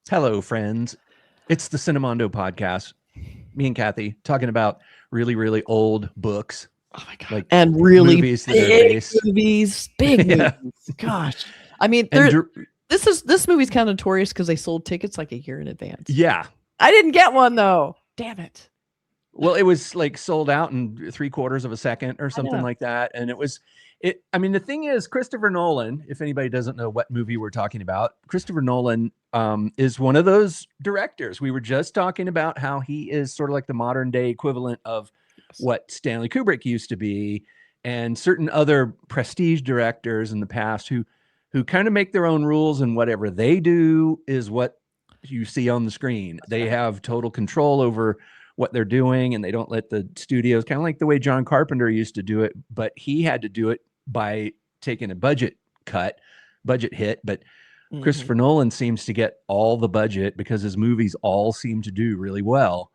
Hello, friends. It's the Cinemondo podcast. Me and Kathy talking about really, really old books. Oh my God. Like and really movies big movies. Gosh. I mean, this movie's kind of notorious because they sold tickets like a year in advance. Yeah. I didn't get one though. Damn it. Well, it was like sold out in 3/4 of a second or something like that. And I mean, the thing is, Christopher Nolan, if anybody doesn't know what movie we're talking about, Christopher Nolan is one of those directors. We were just talking about how he is sort of like the modern day equivalent of what Stanley Kubrick used to be, and certain other prestige directors in the past who kind of make their own rules, and whatever they do is what you see on the screen. They have total control over what they're doing, and they don't let the studios, kind of like the way John Carpenter used to do it, but he had to do it by taking a budget hit. But Christopher Nolan seems to get all the budget because his movies all seem to do really well.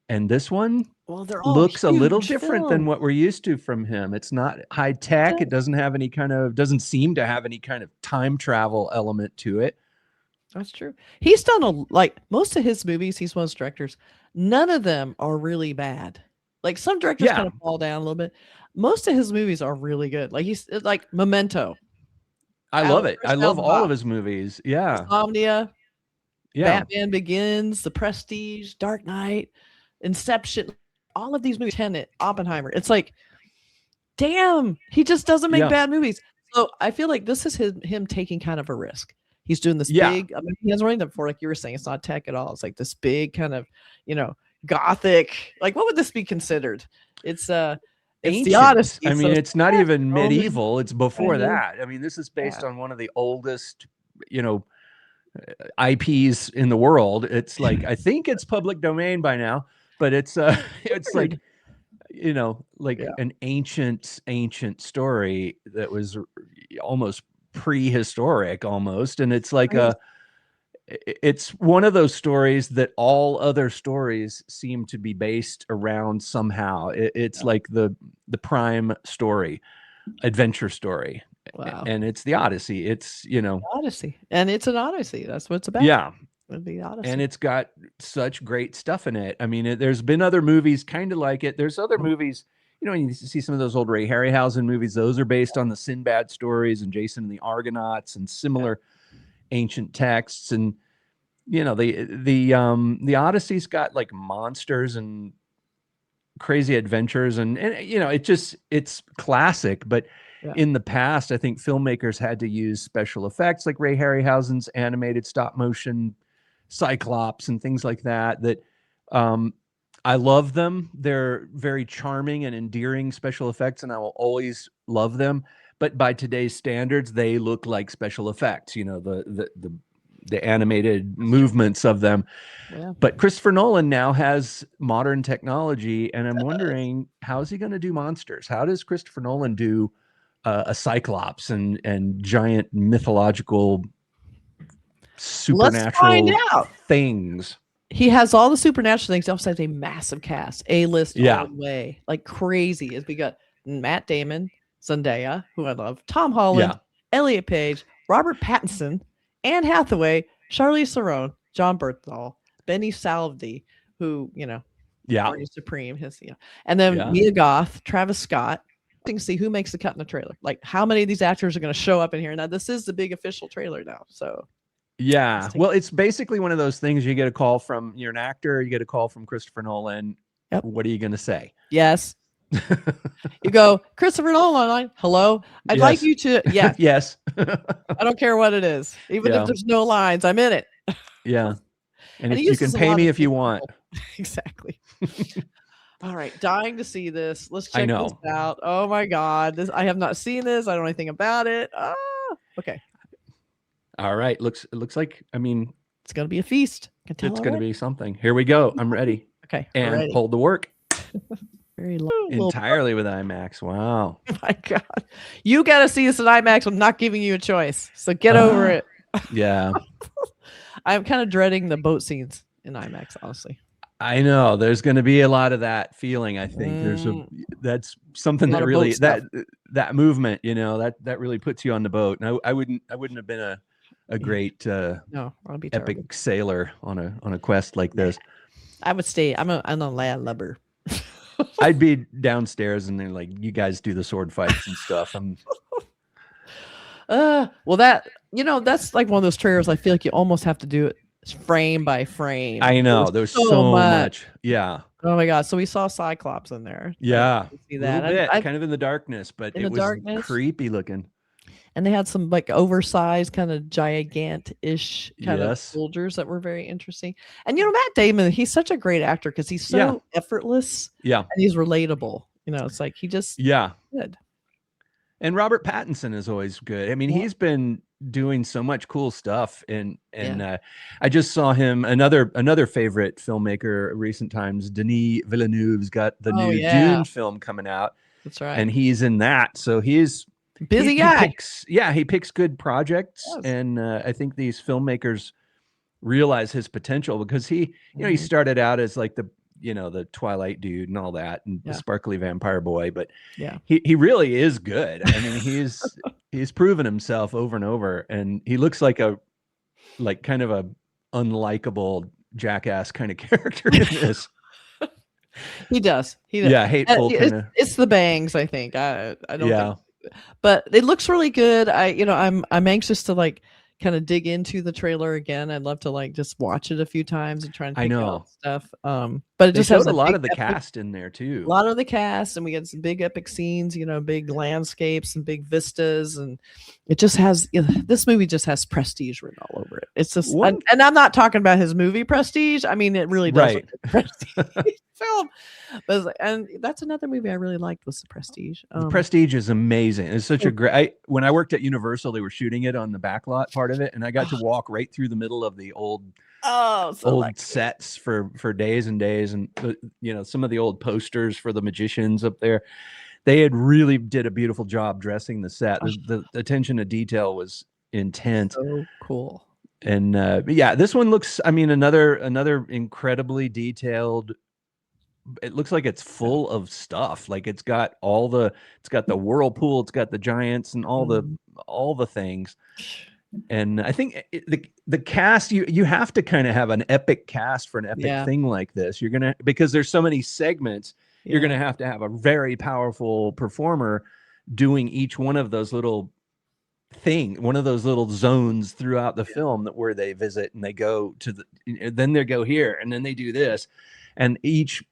And this one looks a little different than what we're used to from him. It's not high tech. It doesn't seem to have any kind of time travel element to it. That's true. He's done most of his movies. He's one of those directors. None of them are really bad. Like some directors kind of fall down a little bit. Most of his movies are really good. Like he's like Memento. I love it. I love all of his movies. Yeah. Insomnia. Yeah. Batman Begins, The Prestige, Dark Knight, Inception. All of these movies, Tenet, Oppenheimer. It's like, damn, he just doesn't make bad movies. So I feel like this is him taking kind of a risk. He's doing this big, I mean, he hasn't done before, like you were saying, it's not tech at all. It's like this big kind of, gothic, like what would this be considered? It's the Odyssey. I mean, it's not even medieval. It's before that. I mean, this is based on one of the oldest, IPs in the world. It's like, I think it's public domain by now, but it's like, an ancient story that was almost prehistoric almost. And it's like it's one of those stories that all other stories seem to be based around somehow. It's like the prime story, adventure story. Wow. And it's the Odyssey. It's, Odyssey. And it's an Odyssey. That's what it's about. Yeah. The Odyssey. And it's got such great stuff in it. I mean, there's been other movies kind of like it. There's other movies, you see some of those old Ray Harryhausen movies. Those are based on the Sinbad stories and Jason and the Argonauts and similar ancient texts. And the Odyssey's got like monsters and crazy adventures, and it's classic. But in the past, I think filmmakers had to use special effects like Ray Harryhausen's animated stop motion Cyclops and things like that. I love them. They're very charming and endearing special effects, and I will always love them. But by today's standards, they look like special effects, the animated movements of them. Yeah. But Christopher Nolan now has modern technology, and I'm wondering, how is he going to do monsters? How does Christopher Nolan do a Cyclops and giant mythological supernatural things? He has all the supernatural things. He also has a massive cast, A-list all the way, like crazy. We got Matt Damon, Zendaya, who I love, Tom Holland, Elliot Page, Robert Pattinson, Anne Hathaway, Charlize Theron, John Bernthal, Benny Salvey, who Supreme, and then Mia Goth, Travis Scott. To see who makes the cut in the trailer. Like how many of these actors are going to show up in here? Now this is the big official trailer now, so. Yeah, well, it's basically one of those things. You get a call from, you're an actor, you get a call from Christopher Nolan. Yep. What are you going to say? Yes. You go, Christopher Nolan, hello. I'd like you to, yes. I don't care what it is. Even if there's no lines, I'm in it. Yeah. And you can pay me if you want. Exactly. All right, dying to see this. Let's check this out. Oh my God, I have not seen this. I don't know anything about it. Okay. All right, it looks like, I mean, it's gonna be a feast. It's gonna be something. Here we go. I'm ready. Okay, and hold the work. Very low. Entirely with IMAX. Wow. Oh my God, you got to see this in IMAX. I'm not giving you a choice, so get over it. Yeah. I'm kind of dreading the boat scenes in IMAX, honestly. I know there's going to be a lot of that feeling. I think Mm, that's something a lot that of boat really stuff. that movement, that really puts you on the boat. And I wouldn't have been a Yeah. great No, that'll be terrible. epic sailor on a quest like Nah, this. I would stay. I'm a landlubber. I'd be downstairs and then like you guys do the sword fights and stuff. Well, that's like one of those trailers. I feel like you almost have to do it frame by frame. I There's know there's so so much. much. Yeah. Oh my god! So we saw Cyclops in there. Like Yeah. you see A little that, and bit I kind of in the darkness, but in it the was darkness, creepy looking. and they had some like oversized, kind of gigant-ish kind of Yes. soldiers that were very interesting. And Matt Damon, he's such a great actor because he's Yeah. so effortless Yeah. and he's relatable. It's like he just Yeah. good. And Robert Pattinson is always good. I mean, Yeah, he's been doing so much cool stuff, and yeah. I just saw him another favorite filmmaker recent times. Denis Villeneuve's got the Oh new yeah, Dune film coming out, that's right. and he's in that. So Busy he guy. picks he picks good projects, Yes. and I think these filmmakers realize his potential because he Mhm. started out as like the Twilight dude and all that and the Yeah, sparkly vampire boy, but yeah. he really is good. I mean, he's proven himself over and over, and he looks like kind of a unlikable jackass kind of character in this. He does. He does. Yeah, hateful kind of. It's the bangs, I think. I don't think, Yeah, but it looks really good. I'm anxious to like kind of dig into the trailer again. I'd love to like just watch it a few times and try and I pick out know. stuff. But it They just has showed a a lot big of the epic, cast in there a too. lot of the cast, and we get some big epic scenes. Big landscapes and big vistas, and it just has. This movie just has prestige written all over it. It's just, One and I'm not talking about his movie Prestige. I mean, it really does look right. like prestige film. But and that's another movie I really liked was The Prestige. The Prestige is amazing. It's such a So good. great. When I worked at Universal, they were shooting it on the backlot part of it, and I got to walk right through the middle of the Oh, so old lucky. sets for days and days, and some of the old posters for the magicians up there. They had really did a beautiful job dressing the set. Oh, The attention to detail was intense, so cool. and yeah, this one looks. I mean, another incredibly detailed. It looks like it's Yeah. full of stuff. Like it's got the whirlpool, it's got the giants, and Mhm. all the things. And I think the cast, you have to kind of have an epic cast for an epic Yeah, thing like this. You're gonna because there's so many segments. You're yeah, gonna have to have a very powerful performer doing each one of those one of those little zones throughout the yeah, film where they visit and they go to then they go here and then they do this, and each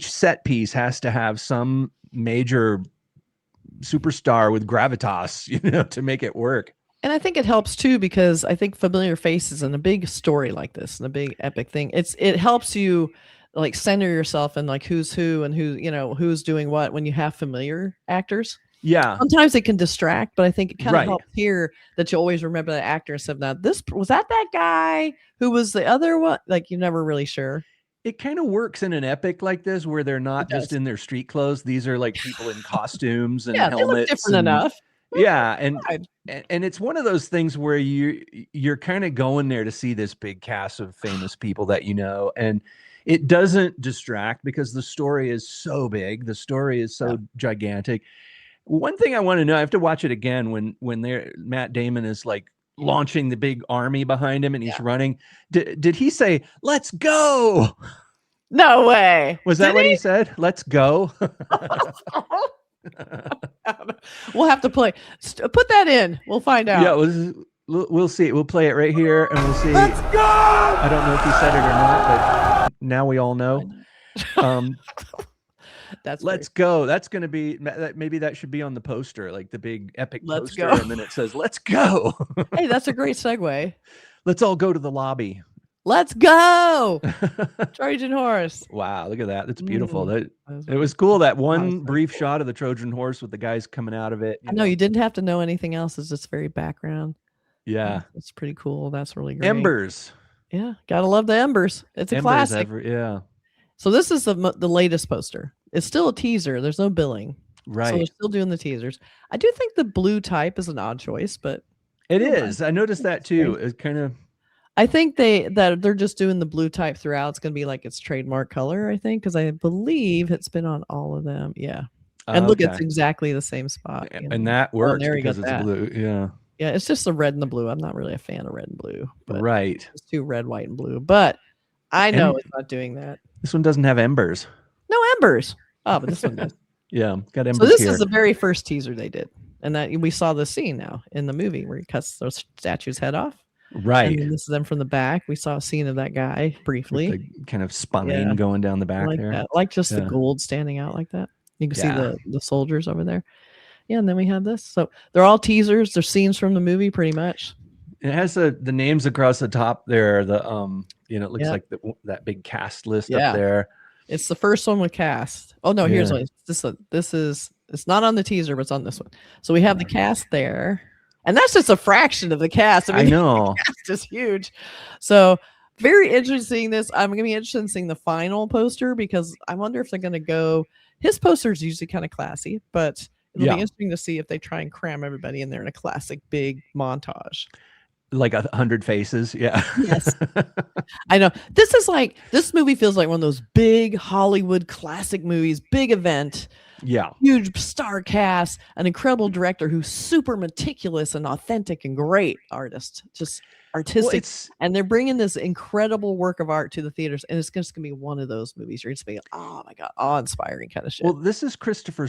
set piece has to have some major superstar with gravitas, to make it work. and I think it helps too because I think familiar faces in a big story like this, and a big epic thing, it helps you like center yourself in like who's who and who's doing what when you have familiar actors. Yeah, Sometimes it can distract, but I think it kind of right. helps here that you always remember the actor and stuff. Now, this was that guy who was the other one. Like you're never really sure. It kind of works in an epic like this where they're It not just does. in their street clothes. These are like people in costumes and Yeah, they look helmets different and enough. yeah, Fine. and it's one of those things where you're kind of going there to see this big cast of famous people that and it doesn't distract because the story is so big. The story is Yeah. so gigantic. One thing I want to know, I have to watch it again when Matt Damon is like launching the big army behind him and he's Yeah. running. Did he say, "Let's go"? No way. Was that Did what he he? said? Let's go. We'll have to play. Put that in. We'll find Yeah, out. we'll see. We'll play it right here and we'll see. Let's go! I don't know if he said it or not, but now we all I know. know. Um, That's let's go. That's going to be maybe that should be on the poster, like the big epic Let's poster, go. and then it says, "Let's go." Hey, that's a great segue. Let's all go to the lobby. Let's go. Trojan horse. Wow, look at that. That's beautiful. Mm, It was cool that that was one so brief cool. shot of the Trojan horse with the guys coming out of it, I know you didn't have to know anything else. It's just very background. Yeah. That's pretty cool. That's really great. Embers. Yeah, gotta love the embers. It's a classic. Yeah. So this is the latest poster. It's still a teaser. There's no billing. So they're Right. still doing the teasers. I do think the blue type is an odd choice, but It I don't mind. is. I noticed that It's too. strange. It's kind of I think they're just doing the blue type throughout. It's going to be like its trademark color, I think, because I believe it's been on all of them. Yeah. And look, it's Okay. exactly the same spot. And that Oh, works there you got because it's that. blue. Yeah. Yeah, it's just the red and the blue. I'm not really a fan of red and blue, but Right. it's too red, white, and blue. But I know And it's not doing that. this one doesn't have embers. No embers. Oh, but this one does. Yeah, got So embers this here. is the very first teaser they did, and that we saw the scene now in the movie where he cuts those statues' head off. Right. And then this is them from the back. We saw a scene of that guy briefly. With the kind of spine going down the back like there. that. Like just the gold standing out like that. You can see the soldiers over there. Yeah, and then we have this. So they're all teasers. They're scenes from the movie, pretty much. It has the names across the top there. The it looks like that big cast list up there. It's the first one with cast. Oh no, here's one. This is it's not on the teaser, but it's on this one. So we have the cast there, and that's just a fraction of the cast. I mean, I know the cast is huge. So very interesting. I'm gonna be interested in seeing the final poster because I wonder if they're gonna go. His poster is usually kind of classy, but it'll be interesting to see if they try and cram everybody in there in a classic big montage. Like 100 faces. Yeah. Yes. I know. This movie feels like one of those big Hollywood classic movies, big event. Yeah. Huge star cast, an incredible director who's super meticulous and authentic and great artist, just artistic. And they're bringing this incredible work of art to the theaters. And it's just going to be one of those movies. You're just being, oh my God, awe-inspiring kind of shit. Well, this is Christopher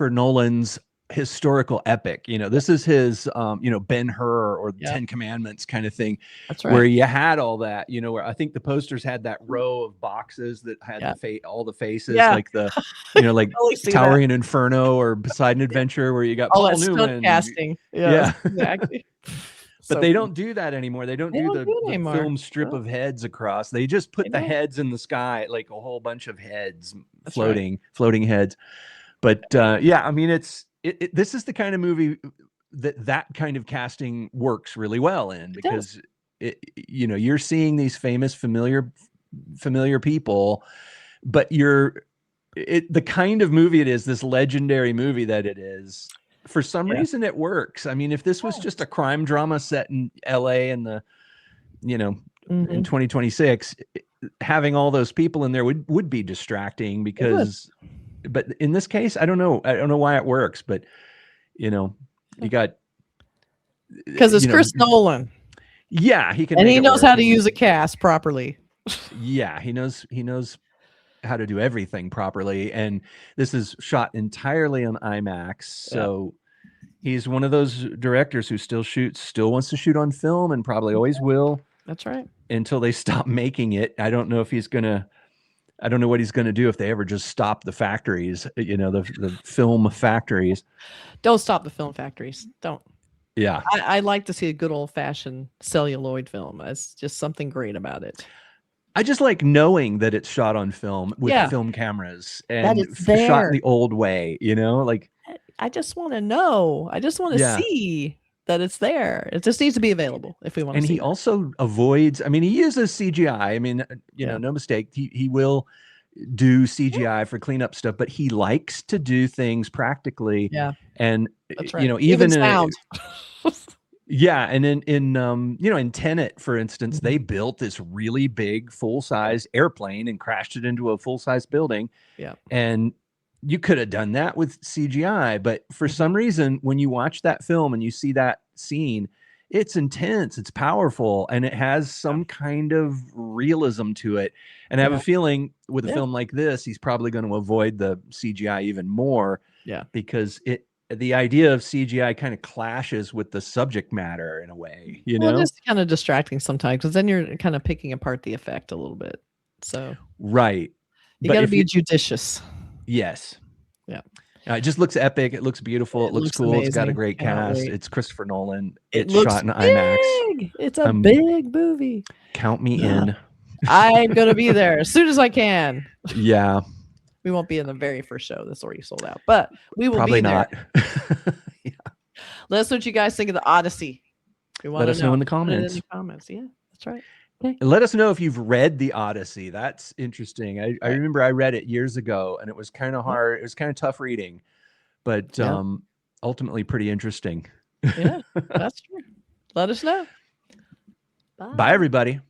Nolan's historical epic. This is his Ben-Hur or the Ten Commandments kind of thing. That's right. Where you had all that, where I think the posters had that row of boxes that had all the faces, like the like Towering Inferno or Poseidon Adventure, where you got all Paul that Newman casting. Yeah, exactly. But they don't do that anymore. They don't do the film strip of heads across. They just put the heads in the sky, like a whole bunch of heads floating heads. But I mean, this is the kind of movie that kind of casting works really well in, because you're seeing these famous familiar people, but the kind of movie it is, this legendary movie that it is, for some reason it works. I mean, if this was just a crime drama set in LA in the in 2026, having all those people in there would be distracting, because but in this case, I don't know why it works, but you got, because it's Chris Nolan. Yeah, he can, and he knows how to use a cast properly. Yeah, he knows how to do everything properly, and this is shot entirely on IMAX. So he's one of those directors who still wants to shoot on film, and probably always will. That's right. Until they stop making it. I don't know what he's gonna do if they ever just stop the factories, the film factories. Don't stop the film factories. Don't. Yeah. I like to see a good old-fashioned celluloid film. It's just something great about it. I just like knowing that it's shot on film with film cameras and shot in the old way, like I just want to know. I just want to see that it's there. It just needs to be available if we want to see. And he also avoids, I mean, he uses CGI. I mean, no mistake. He will do CGI for cleanup stuff, but he likes to do things practically. Yeah. And that's right. Even sound. And in Tenet, for instance, they built this really big full-size airplane and crashed it into a full-size building. Yeah. And you could have done that with CGI, but for some reason, when you watch that film and you see that scene, it's intense, it's powerful, and it has some kind of realism to it. And I have a feeling with a film like this, he's probably going to avoid the CGI even more. Yeah. Because the idea of CGI kind of clashes with the subject matter in a way, Well, it's kind of distracting sometimes, because then you're kind of picking apart the effect a little bit. So right. You got to be judicious. Yes. Yeah. It just looks epic. It looks beautiful. It looks cool. Amazing. It's got a great cast. It's Christopher Nolan. It's looks shot in IMAX. It's a big movie. Count me in. I'm going to be there as soon as I can. Yeah. We won't be in the very first show. That's already sold out. But we will probably be there. Not. Let us know what you guys think of the Odyssey. Let us know in the comments. Yeah, that's right. Okay. Let us know if you've read The Odyssey. That's interesting. I remember I read it years ago, and it was kind of hard. It was kind of tough reading, but ultimately pretty interesting. Yeah, that's true. Let us know. Bye everybody.